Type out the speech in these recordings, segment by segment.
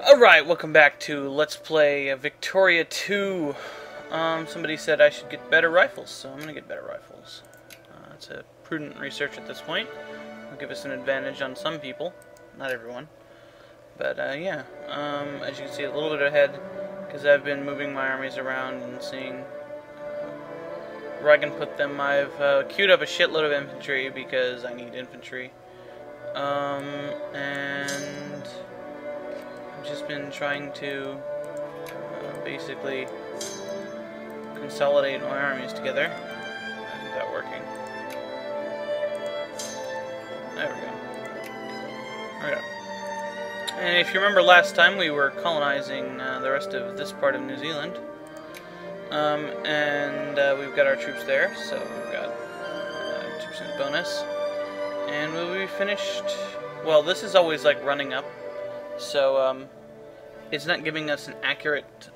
Alright, welcome back to Let's Play Victoria 2. Somebody said I should get better rifles, so I'm gonna get better rifles. It's a prudent research at this point. It'll give us an advantage on some people, not everyone. But, yeah. As you can see, a little bit ahead, because I've been moving my armies around and seeing where I can put them. I've queued up a shitload of infantry, because I need infantry. And just been trying to basically consolidate my armies together. Isn't that working? There we go. Right up. And if you remember last time, we were colonizing the rest of this part of New Zealand. And we've got our troops there, so we've got 2% bonus. And we'll be finished. Well, this is always like running up. So, it's not giving us an accurate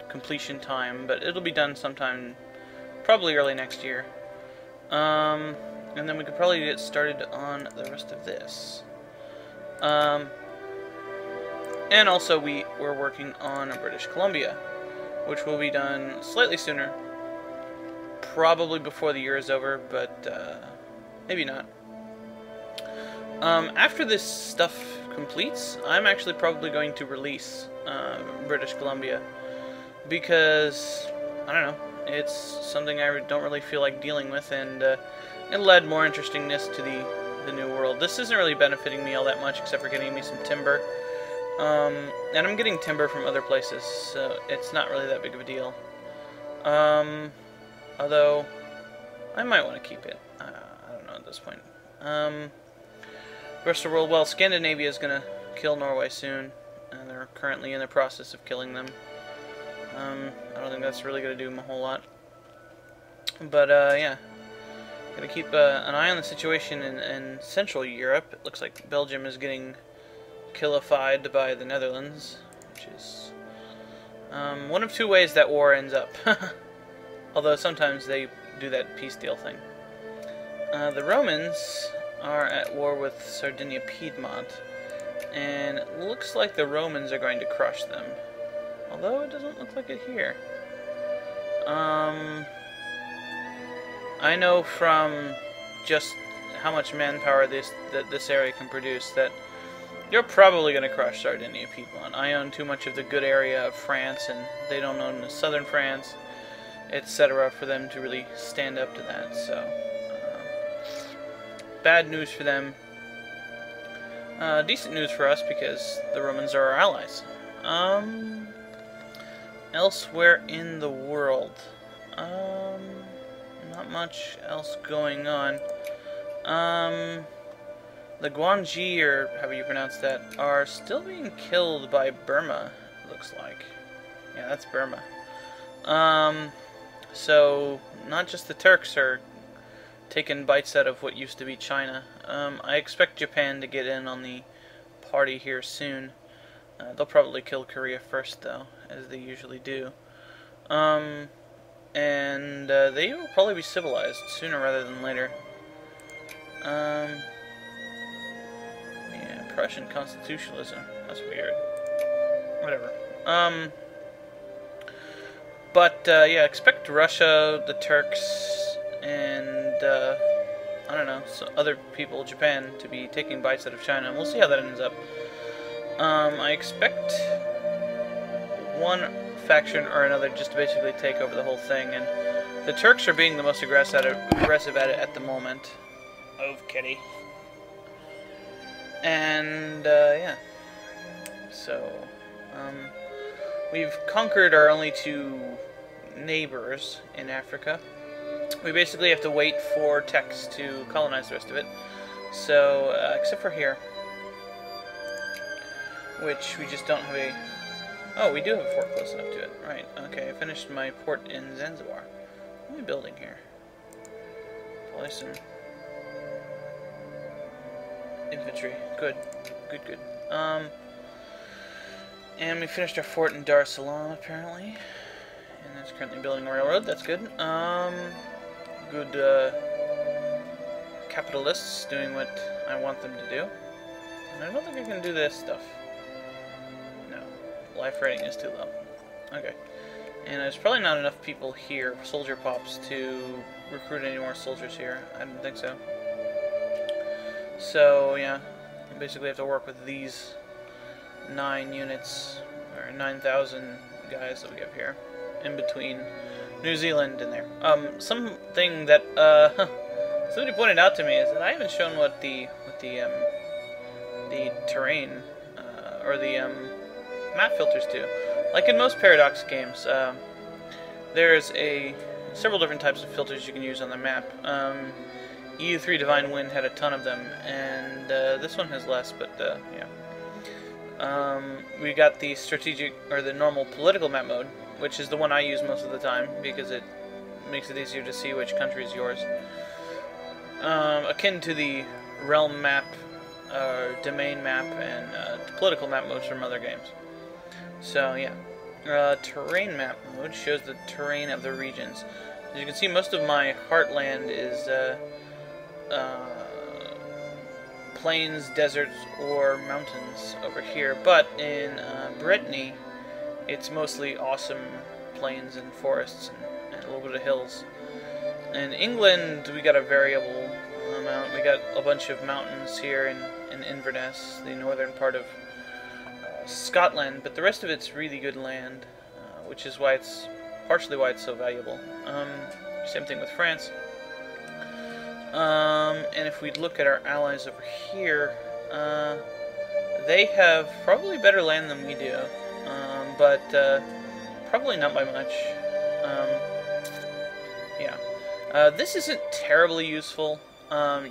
completion time, but it'll be done sometime, probably early next year. And then we could probably get started on the rest of this. And also we're working on British Columbia, which will be done slightly sooner. Probably before the year is over, but maybe not. After this stuff completes, I'm actually probably going to release British Columbia, because I don't know, it's something I don't really feel like dealing with, and it'll add more interestingness to the new world. This isn't really benefiting me all that much, except for getting me some timber, and I'm getting timber from other places, so it's not really that big of a deal. Although I might want to keep it. I don't know at this point. The rest of the world, well, Scandinavia is going to kill Norway soon, and they're currently in the process of killing them. I don't think that's really going to do them a whole lot. But, yeah. Gotta keep an eye on the situation in Central Europe. It looks like Belgium is getting killified by the Netherlands, which is one of two ways that war ends up. Although sometimes they do that peace deal thing. The Romans are at war with Sardinia Piedmont, and it looks like the Romans are going to crush them, although it doesn't look like it here. I know from just how much manpower this area can produce that you're probably going to crush Sardinia Piedmont. I own too much of the good area of France, and they don't own the southern France, etc., for them to really stand up to that, so bad news for them. Decent news for us, because the Romans are our allies. Elsewhere in the world, not much else going on. The Guangxi, or however you pronounce that, are still being killed by Burma, it looks like. Yeah, that's Burma. So, not just the Turks are taking bites out of what used to be China. I expect Japan to get in on the party here soon. They'll probably kill Korea first, though, as they usually do. And they will probably be civilized sooner rather than later. Yeah, Prussian constitutionalism. That's weird. Whatever. But, yeah, expect Russia, the Turks, and I don't know, so other people, Japan, to be taking bites out of China, and we'll see how that ends up. I expect one faction or another just to basically take over the whole thing, and the Turks are being the most aggressive at it at the moment. Oh, kitty. And, yeah. So, we've conquered our only two neighbors in Africa. We basically have to wait for Tex to colonize the rest of it. So, except for here, which we just don't have a... Oh, we do have a fort close enough to it. Right, okay, I finished my port in Zanzibar. What am I building here? Probably some infantry. Good, good, good. And we finished our fort in Dar es Salaam, apparently. And that's currently building a railroad, that's good. Good capitalists doing what I want them to do. And I don't think I can do this stuff. No. life rating is too low. Okay. And there's probably not enough people here, soldier pops, to recruit any more soldiers here. I don't think so. So, yeah. I basically have to work with these 9 units, or 9,000 guys that we have here, in between New Zealand and there. Something that, somebody pointed out to me is that I haven't shown what the terrain, or the, map filters do. Like in most Paradox games, there's several different types of filters you can use on the map. EU3 Divine Wind had a ton of them, and this one has less, but yeah. We got the strategic, or the normal political map mode, which is the one I use most of the time, because it makes it easier to see which country is yours. Akin to the realm map, domain map, and the political map modes from other games. So, yeah. Terrain map mode shows the terrain of the regions. As you can see, most of my heartland is plains, deserts, or mountains over here. But in Brittany, it's mostly awesome plains and forests and a little bit of hills. In England, we got a variable amount. We got a bunch of mountains here in Inverness, the northern part of Scotland, but the rest of it's really good land, which is why partially why it's so valuable. Same thing with France. And if we look at our allies over here, they have probably better land than we do, but probably not by much. Yeah. This isn't terribly useful.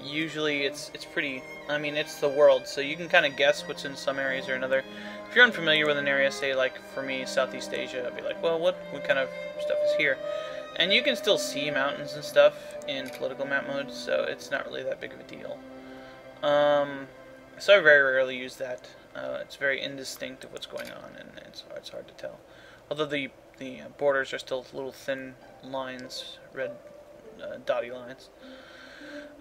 Usually it's pretty, I mean, it's the world, so you can kind of guess what's in some areas or another. If you're unfamiliar with an area, say like for me, Southeast Asia, I'd be like, well, what kind of stuff is here? And you can still see mountains and stuff in political map mode, so it's not really that big of a deal. So I very rarely use that. It's very indistinct of what's going on, and it's hard to tell. Although the borders are still little thin lines, red dotty lines.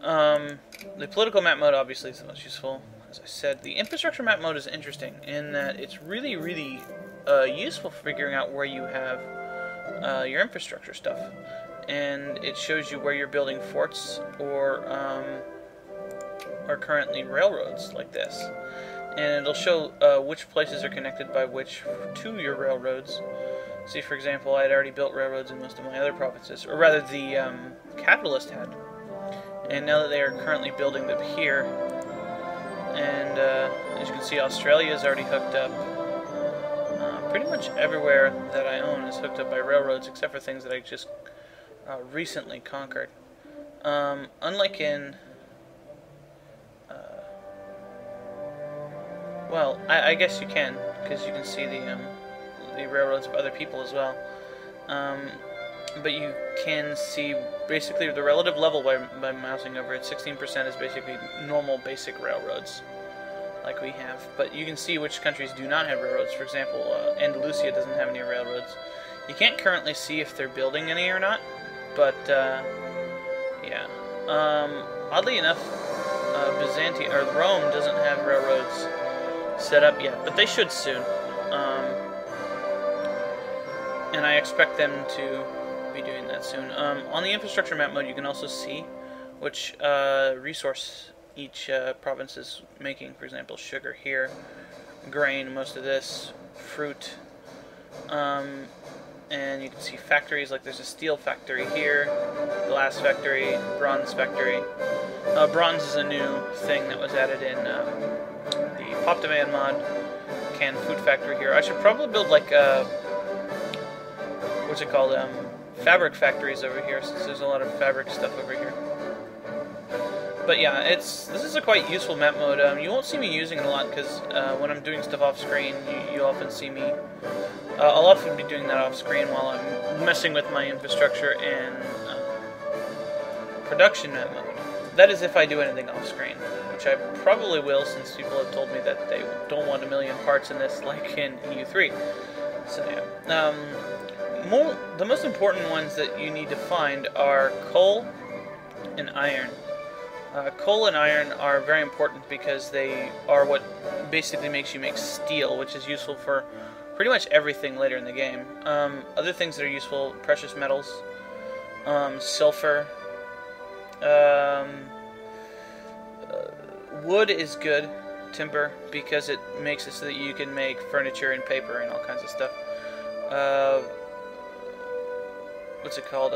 The political map mode obviously is the most useful. As I said, the infrastructure map mode is interesting in that it's really, really useful for figuring out where you have your infrastructure stuff. And it shows you where you're building forts or currently railroads like this. And it'll show which places are connected by which to your railroads. See, for example, I had already built railroads in most of my other provinces, or rather the capitalist had. And now that they are currently building them here, and as you can see, Australia is already hooked up. Pretty much everywhere that I own is hooked up by railroads, except for things that I just recently conquered. Unlike in... well, I guess you can, because you can see the railroads of other people as well. But you can see basically the relative level by mousing over it. 16% is basically normal basic railroads like we have. But you can see which countries do not have railroads. For example, Andalusia doesn't have any railroads. You can't currently see if they're building any or not, but yeah. Oddly enough, Byzantium or Rome doesn't have railroads set up yet, but they should soon. And I expect them to be doing that soon. On the infrastructure map mode, you can also see which resource each province is making. For example, sugar here, grain, most of this, fruit, and you can see factories, like there's a steel factory here, glass factory, bronze factory. Bronze is a new thing that was added in the Pop Demand mod. Canned food factory here. I should probably build like what's it called? Fabric factories over here, since there's a lot of fabric stuff over here. But yeah, this is a quite useful map mode. You won't see me using it a lot because when I'm doing stuff off screen, you often see me. I'll often be doing that off screen while I'm messing with my infrastructure and production map mode. That is if I do anything off screen, which I probably will, since people have told me that they don't want a million parts in this like in EU3. So yeah. The most important ones that you need to find are coal and iron. Coal and iron are very important because they are what basically makes you make steel, which is useful for pretty much everything later in the game. Other things that are useful: precious metals, sulfur. Wood is good, timber, because it makes it so that you can make furniture and paper and all kinds of stuff. What's it called?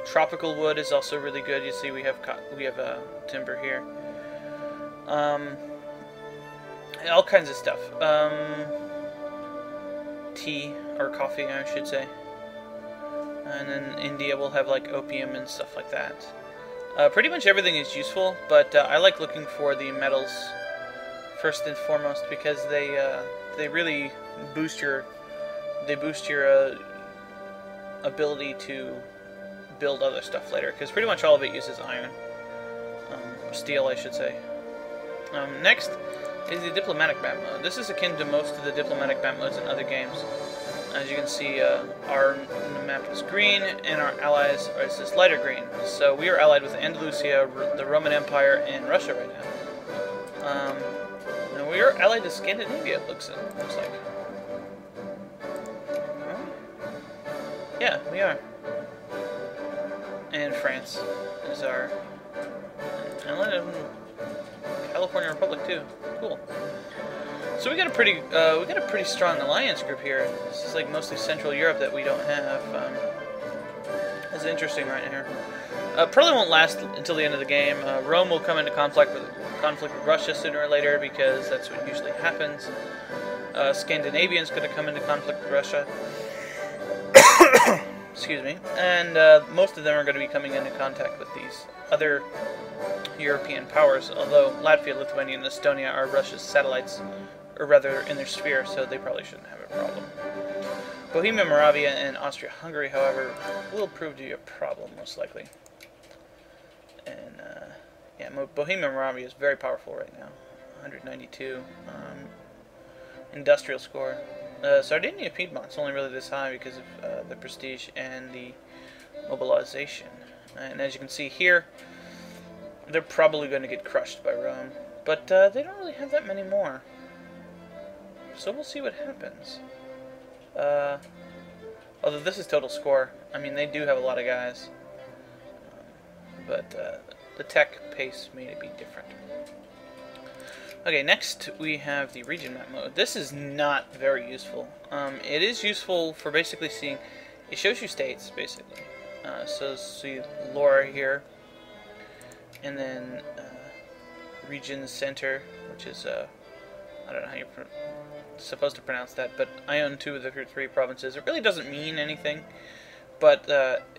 Tropical wood is also really good. You see, we have timber here. All kinds of stuff. Tea or coffee, I should say. And then India will have like opium and stuff like that. Pretty much everything is useful, but I like looking for the metals first and foremost because they really boost your ability to build other stuff later, because pretty much all of it uses iron. Steel, I should say. Next is the diplomatic map mode. This is akin to most of the diplomatic map modes in other games. As you can see, our map is green, and our allies are this lighter green. So we are allied with Andalusia, the Roman Empire, and Russia right now. And we are allied to Scandinavia, it looks like. Yeah, we are. And France is our ally. California Republic too. Cool. So we got a pretty strong alliance group here. This is like mostly Central Europe that we don't have. It's interesting right here. Probably won't last until the end of the game. Rome will come into conflict with Russia sooner or later because that's what usually happens. Scandinavian's going to come into conflict with Russia. Excuse me. And most of them are going to be coming into contact with these other European powers, although Latvia, Lithuania, and Estonia are Russia's satellites, or rather in their sphere, so they probably shouldn't have a problem. Bohemia, Moravia, and Austria-Hungary, however, will prove to be a problem, most likely. And, yeah, Bohemia, Moravia is very powerful right now. 192. Industrial score. Sardinia, Piedmont's only really this high because of the prestige and the mobilization. And as you can see here, they're probably going to get crushed by Rome. But they don't really have that many more. So we'll see what happens. Although this is total score. I mean, they do have a lot of guys. But the tech pace made it be different. Okay, next we have the region map mode. This is not very useful. It is useful for basically seeing... It shows you states, basically. So see Laura here. And then region center, which is... I don't know how you're supposed to pronounce that, but I own 2 of the 3 provinces. It really doesn't mean anything, but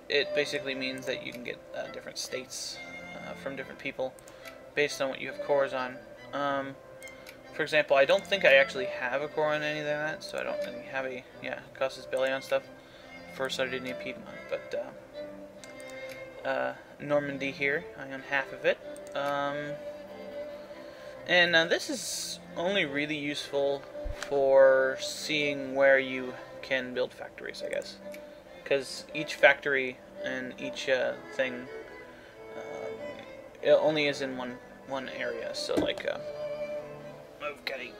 it basically means that you can get different states from different people based on what you have cores on. For example, I don't think I actually have a core on any of that, so I don't really have a, Casus Belli on stuff for Sardinia, Piedmont, but Normandy here, I own half of it. And this is only really useful for seeing where you can build factories, I guess. Because each factory and each thing it only is in one area. So, like, okay,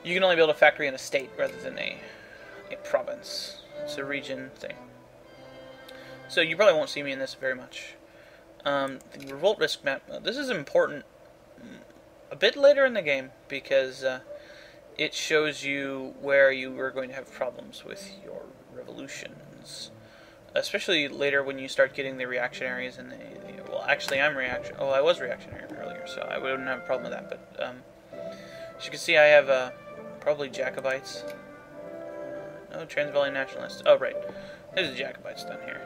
you can only build a factory in a state rather than a province. It's a region thing. So you probably won't see me in this very much. The revolt risk map. This is important a bit later in the game because it shows you where you are going to have problems with your revolutions, especially later when you start getting the reactionaries and well, actually, I was reactionary earlier, so I wouldn't have a problem with that. But as you can see, I have probably Jacobites. No, Transylvanian nationalists. Oh, right. There's the Jacobites down here.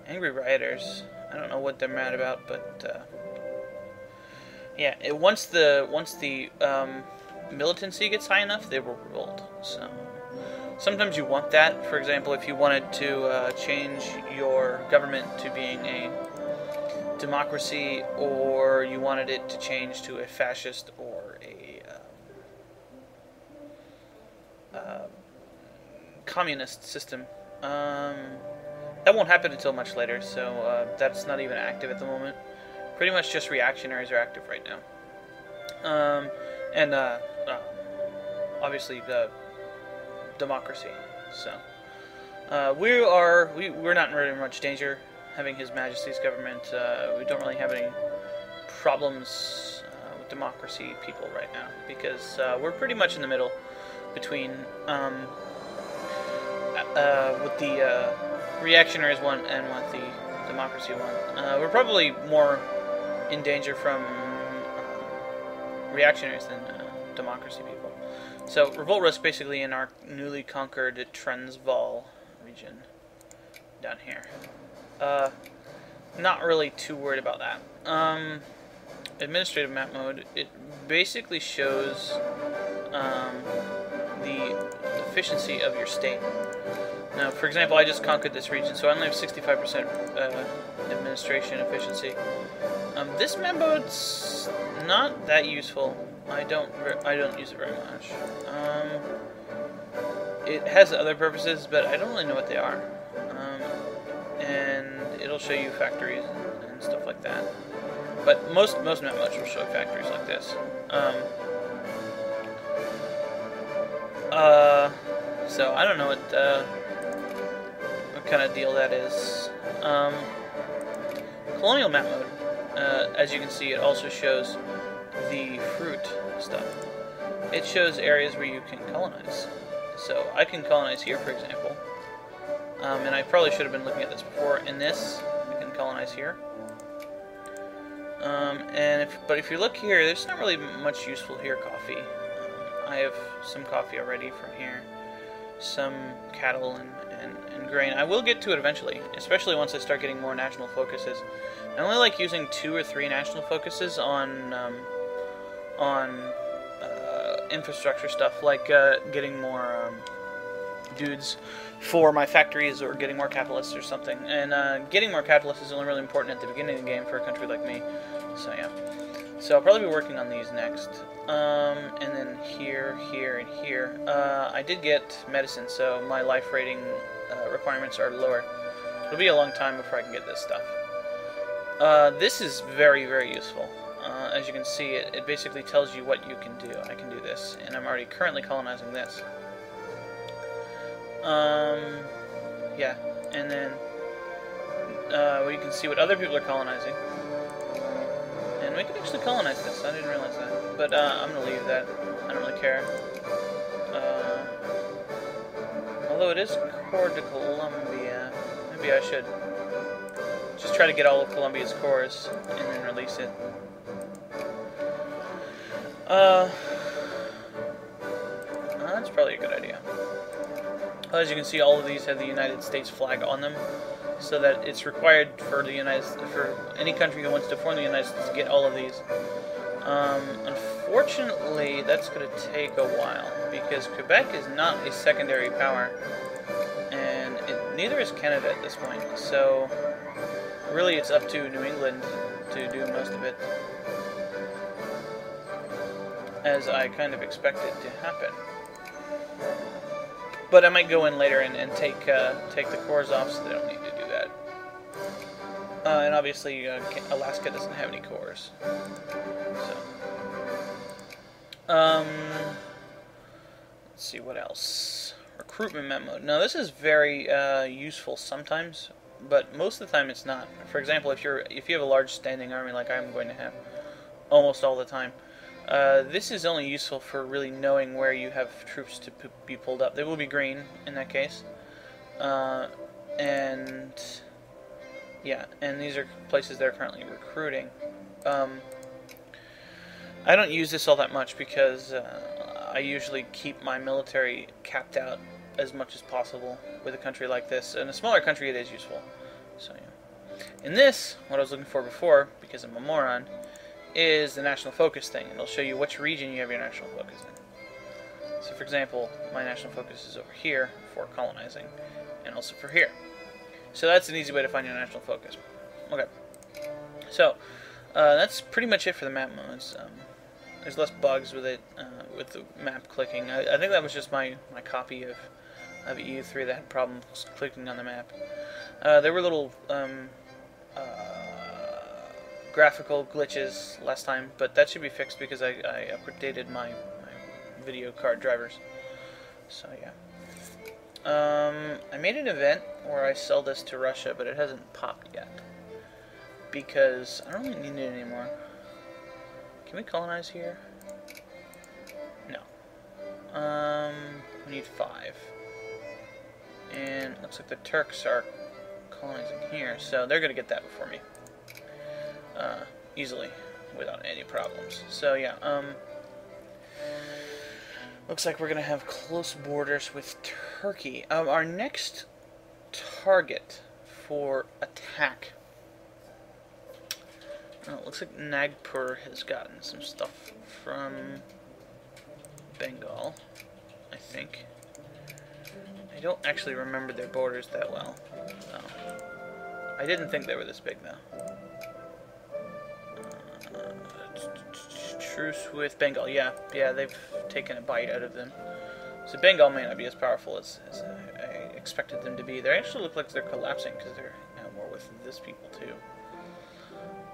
Angry rioters. I don't know what they're mad about, but yeah. Once the militancy gets high enough, they will revolt. So sometimes you want that. For example, if you wanted to change your government to being a democracy, or you wanted it to change to a fascist or a communist system. that won't happen until much later, so that's not even active at the moment. Pretty much just reactionaries are active right now. And obviously the democracy. So we're not in really much danger having His Majesty's government. We don't really have any problems with democracy people right now, because we're pretty much in the middle between with the reactionaries one and with the democracy one. We're probably more in danger from reactionaries than democracy people. So revolt risk basically in our newly conquered Transvaal region down here. Not really too worried about that. Administrative map mode, it basically shows the efficiency of your state. Now, for example, I just conquered this region, so I only have 65% administration efficiency. This map mode's not that useful. I don't use it very much. It has other purposes, but I don't really know what they are. And it'll show you factories and stuff like that. But most map modes will show factories like this. So I don't know what kind of deal that is. Colonial map mode, as you can see, it also shows the fruit stuff. It shows areas where you can colonize. So I can colonize here, for example. And I probably should have been looking at this before. In this, I can colonize here. But if you look here, there's not really much useful here. Coffee. I have some coffee already from here. Some cattle and grain. I will get to it eventually, especially once I start getting more national focuses. I only like using 2 or 3 national focuses on infrastructure stuff, like getting more dudes for my factories, or getting more capitalists or something. And getting more capitalists is only really important at the beginning of the game for a country like me. So yeah. So I'll probably be working on these next. And then here, here, and here. I did get medicine, so my life rating requirements are lower. It'll be a long time before I can get this stuff. This is very, very useful. As you can see, it basically tells you what you can do. I can do this, and I'm already currently colonizing this. Yeah, and then you can see what other people are colonizing. And we can actually colonize this. I didn't realize that. But I'm going to leave that. I don't really care. Although it is core to Colombia. Maybe I should just try to get all of Colombia's cores and then release it. That's probably a good idea. As you can see, all of these have the United States flag on them, so that it's required for any country who wants to form the United States to get all of these. Unfortunately, that's going to take a while, because Quebec is not a secondary power, and neither is Canada at this point. So really, it's up to New England to do most of it, as I kind of expect it to happen. But I might go in later and take the cores off, so they don't need to do that. And obviously, Alaska doesn't have any cores. So, let's see what else. Recruitment memo. Now, this is very useful sometimes, but most of the time it's not. For example, if you have a large standing army like I'm going to have almost all the time, this is only useful for really knowing where you have troops to be pulled up. They will be green in that case. And yeah, and these are places they're currently recruiting. I don't use this all that much because I usually keep my military capped out as much as possible with a country like this. In a smaller country, it is useful. So yeah. In this, what I was looking for before, because I'm a moron, is the national focus thing. It'll show you which region you have your national focus in. So for example, my national focus is over here for colonizing, and also for here. So that's an easy way to find your national focus. Okay. So that's pretty much it for the map modes. There's less bugs with it, with the map clicking. I think that was just my copy of of EU3 that had problems clicking on the map. There were little graphical glitches last time, but that should be fixed because I updated my video card drivers. So yeah. I made an event where I sell this to Russia, but it hasn't popped yet because I don't really need it anymore. Can we colonize here? No. We need 5. And it looks like the Turks are colonizing here, so they're going to get that before me. Easily, without any problems. So yeah, looks like we're going to have close borders with Turkey. Our next target for attack. It looks like Nagpur has gotten some stuff from Bengal, I think. I don't actually remember their borders that well. No. I didn't think they were this big, though. Truce with Bengal. Yeah, they've taken a bite out of them. So Bengal may not be as powerful as I expected them to be. They actually look like they're collapsing because they're now more with this people, too.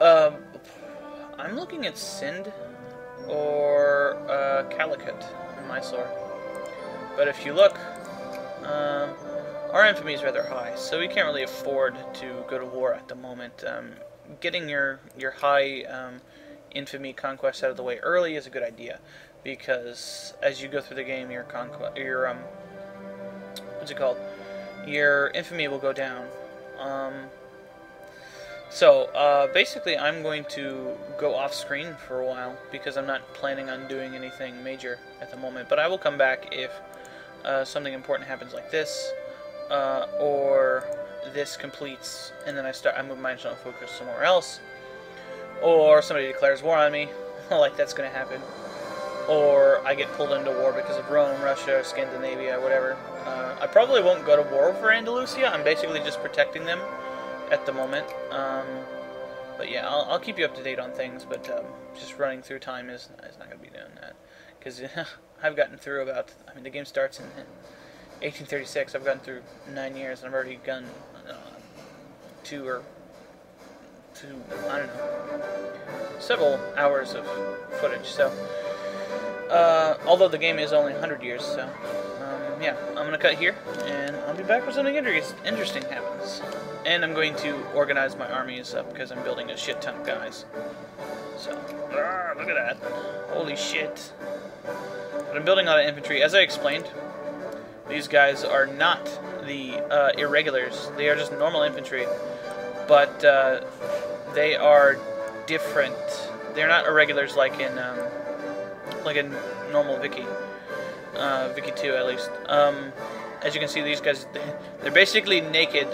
I'm looking at Sindh or Calicut in Mysore. But if you look, our infamy is rather high, so we can't really afford to go to war at the moment. Getting your high infamy conquest out of the way early is a good idea, because as you go through the game, your what's it called? Your infamy will go down. So basically, I'm going to go off screen for a while because I'm not planning on doing anything major at the moment. But I will come back if something important happens like this, or this completes, and then I move my internal focus somewhere else, or somebody declares war on me, like that's going to happen, or I get pulled into war because of Rome, Russia, Scandinavia, whatever. I probably won't go to war for Andalusia. I'm basically just protecting them at the moment. But yeah, I'll keep you up to date on things, but just running through time is not going to be doing that, because I've gotten through about, I mean, the game starts in 1836, I've gotten through 9 years, and I've already done I don't know, several hours of footage, so, although the game is only 100 years, so, yeah, I'm going to cut here, and I'll be back when something interesting happens. And I'm going to organize my armies up, because I'm building a shit ton of guys. So, look at that. Holy shit. But I'm building a lot of infantry. As I explained, these guys are not the irregulars. They are just normal infantry. But they are different. They're not irregulars like in normal Vicky. Vicky 2 at least. As you can see, these guys, they're basically naked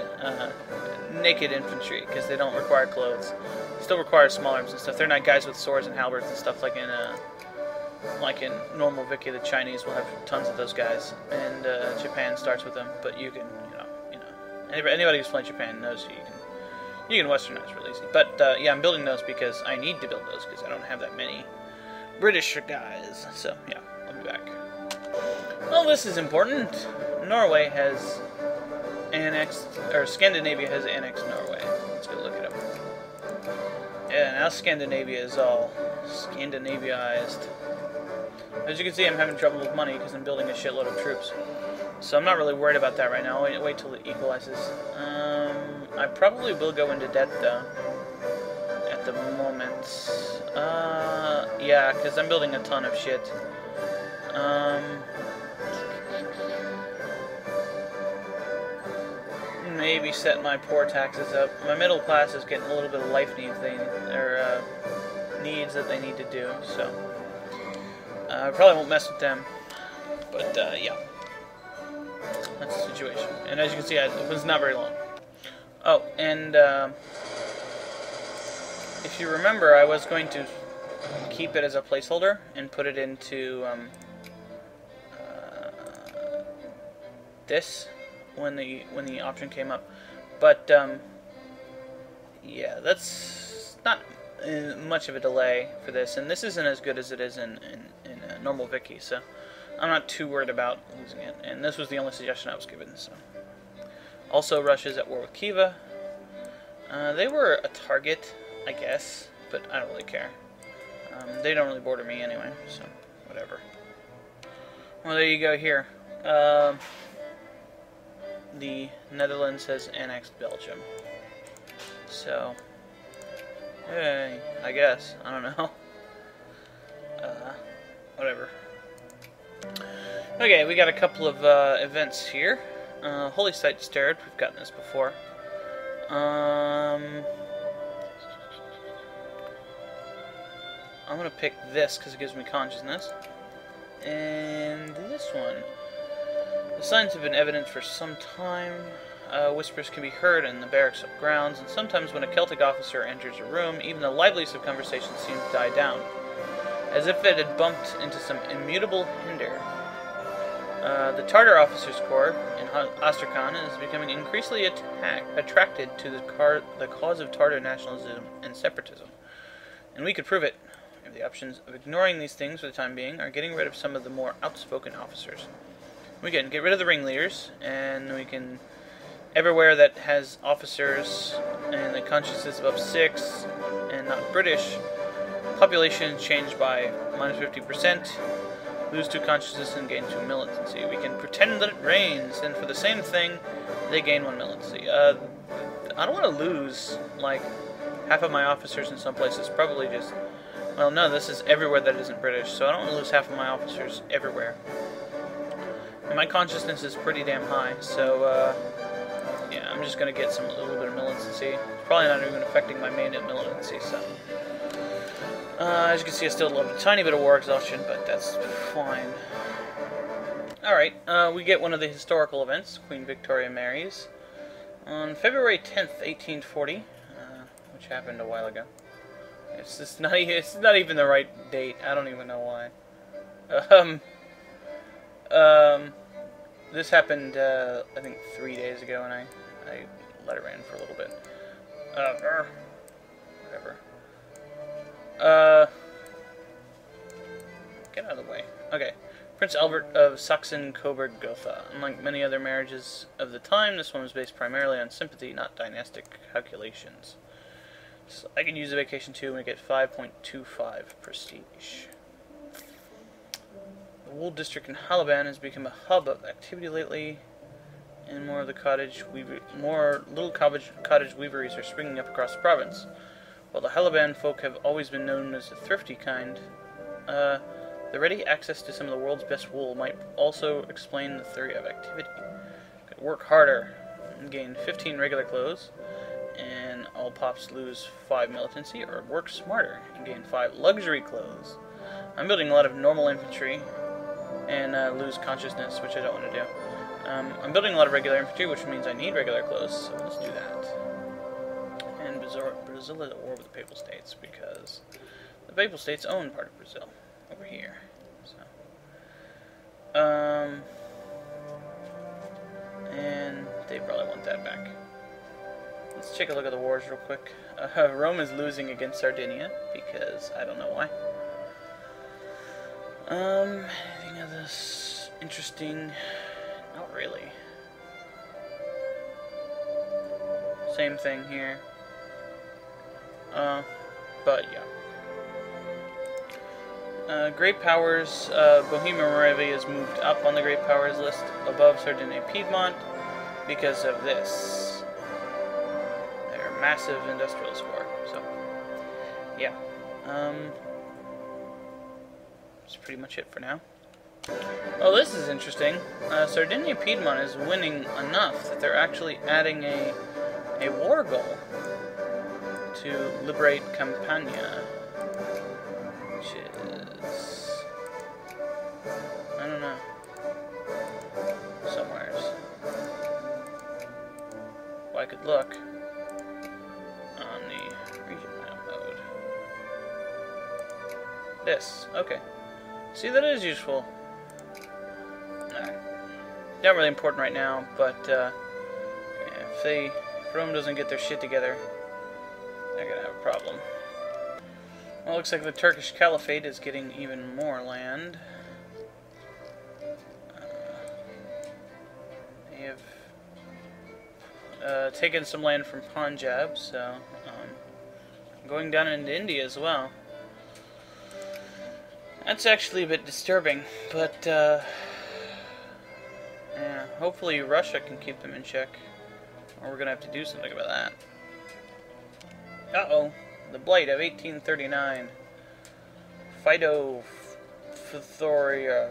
infantry because they don't require clothes. They still require small arms and stuff. They're not guys with swords and halberds and stuff like in normal Vicky. The Chinese will have tons of those guys, and Japan starts with them. But you can, anybody who's played Japan knows you can westernize real easy. But yeah, I'm building those because I need to build those because I don't have that many British guys. So yeah, I'll be back. Well, this is important. Norway has annexed, or Scandinavia has annexed Norway. Let's go look it up. Yeah, now Scandinavia is all Scandinaviaized. As you can see, I'm having trouble with money because I'm building a shitload of troops. So I'm not really worried about that right now. Wait till it equalizes. I probably will go into debt, though, at the moment. Yeah, because I'm building a ton of shit. Maybe set my poor taxes up. My middle class is getting a little bit of life needs needs that they need to do, so I probably won't mess with them. But yeah, that's the situation. And as you can see, it was not very long. Oh, and if you remember, I was going to keep it as a placeholder and put it into this when the option came up, but yeah, that's not much of a delay for this, and this isn't as good as it is in normal Vicky, so I'm not too worried about losing it, and this was the only suggestion I was given. So, also, Russia's at war with Khiva. They were a target, I guess, but I don't really care. They don't really border me anyway, so whatever. Well, there you go here. The Netherlands has annexed Belgium. So, hey, I guess. I don't know. Whatever. Okay, we got a couple of events here. Holy Site Stirred. We've gotten this before. I'm gonna pick this because it gives me consciousness. And this one. The signs have been evident for some time. Whispers can be heard in the barracks grounds, and sometimes when a Celtic officer enters a room, even the liveliest of conversations seem to die down, as if it had bumped into some immutable hinder. The Tartar Officers Corps in Astrakhan is becoming increasingly attracted to the cause of Tartar nationalism and separatism. And we could prove it. We have the options of ignoring these things for the time being, or getting rid of some of the more outspoken officers. We can get rid of the ringleaders, and we can... Everywhere that has officers and the consciousness above 6 and not British, population changed by minus 50%, lose 2 consciousness and gain 2 militancy. We can pretend that it rains, and for the same thing, they gain 1 militancy. I don't want to lose, like, half of my officers in some places. Probably just... Well, no, this is everywhere that isn't British, so I don't want to lose half of my officers everywhere. And my consciousness is pretty damn high, so, yeah, I'm just going to get a little bit of militancy. It's probably not even affecting my main militancy, so... as you can see, I still have a tiny bit of war exhaustion, but that's fine. Alright, we get one of the historical events, Queen Victoria marries. On February 10th, 1840, which happened a while ago. It's not even the right date. I don't even know why. This happened, I think 3 days ago, and I let it run for a little bit. Whatever. Get out of the way. Okay. Prince Albert of Saxon-Coburg-Gotha. Unlike many other marriages of the time, this one was based primarily on sympathy, not dynastic calculations. So I can use a vacation too and get 5.25 prestige. The wool district in Halaban has become a hub of activity lately, and more little cottage weaveries are springing up across the province. While the Halaban folk have always been known as the thrifty kind, the ready access to some of the world's best wool might also explain the theory of activity. Could work harder and gain 15 regular clothes, and all pops lose 5 militancy, or work smarter and gain 5 luxury clothes. I'm building a lot of normal infantry and lose consciousness, which I don't want to do. I'm building a lot of regular infantry, which means I need regular clothes, so let's do that. And Brazil is at war with the Papal States, because the Papal States own part of Brazil, over here. So, and they probably want that back. Let's take a look at the wars real quick. Rome is losing against Sardinia, because I don't know why. Anything of this interesting? Not really. Same thing here. But yeah. Great Powers, Bohemia Moravia is moved up on the Great Powers list above Sardinia Piedmont because of this. They're a massive industrialist war. So, yeah. That's pretty much it for now. Oh, this is interesting. Sardinia Piedmont is winning enough that they're actually adding a war goal to liberate Campania, which is, I don't know, somewheres. Well, I could look on the region map mode. This, okay. See, that is useful. Not really important right now, but yeah, if Rome doesn't get their shit together, they're gonna have a problem. Well, it looks like the Turkish Caliphate is getting even more land. have taken some land from Punjab, so going down into India as well. That's actually a bit disturbing, but yeah, hopefully Russia can keep them in check, or we're gonna have to do something about that. Uh-oh, the Blight of 1839. Phytophthoria,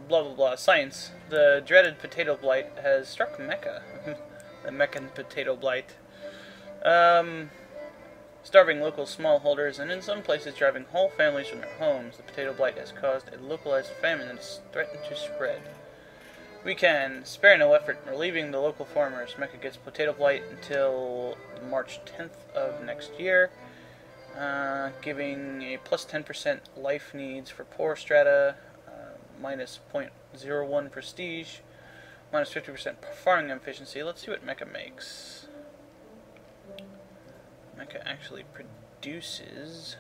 blah blah blah. Science. The dreaded potato blight has struck Mecca. The Meccan potato blight. Starving local smallholders, and in some places driving whole families from their homes. The potato blight has caused a localized famine that is threatened to spread. We can spare no effort in relieving the local farmers. Mecca gets potato blight until March 10th of next year, giving a plus 10% life needs for poor strata, minus 0.01 prestige, minus 50% farming efficiency. Let's see what Mecca makes. Mecca actually produces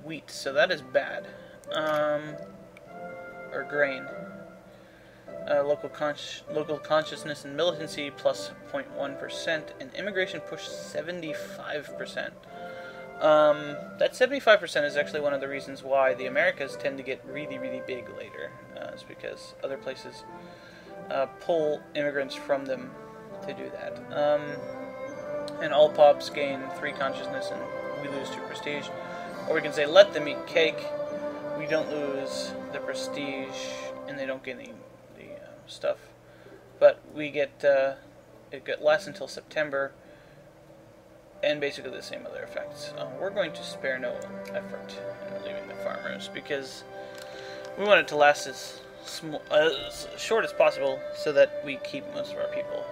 wheat, so that is bad. Or grain. Local consciousness and militancy plus 0.1%, and immigration push 75%. That 75% is actually one of the reasons why the Americas tend to get really, really big later. It's because other places pull immigrants from them to do that. And all pops gain 3 consciousness and we lose 2 prestige. Or we can say, let them eat cake. We don't lose the prestige and they don't gain the stuff. But we get it lasts until September, and basically the same other effects. We're going to spare no effort in relieving the farmers because we want it to last as short as possible so that we keep most of our people.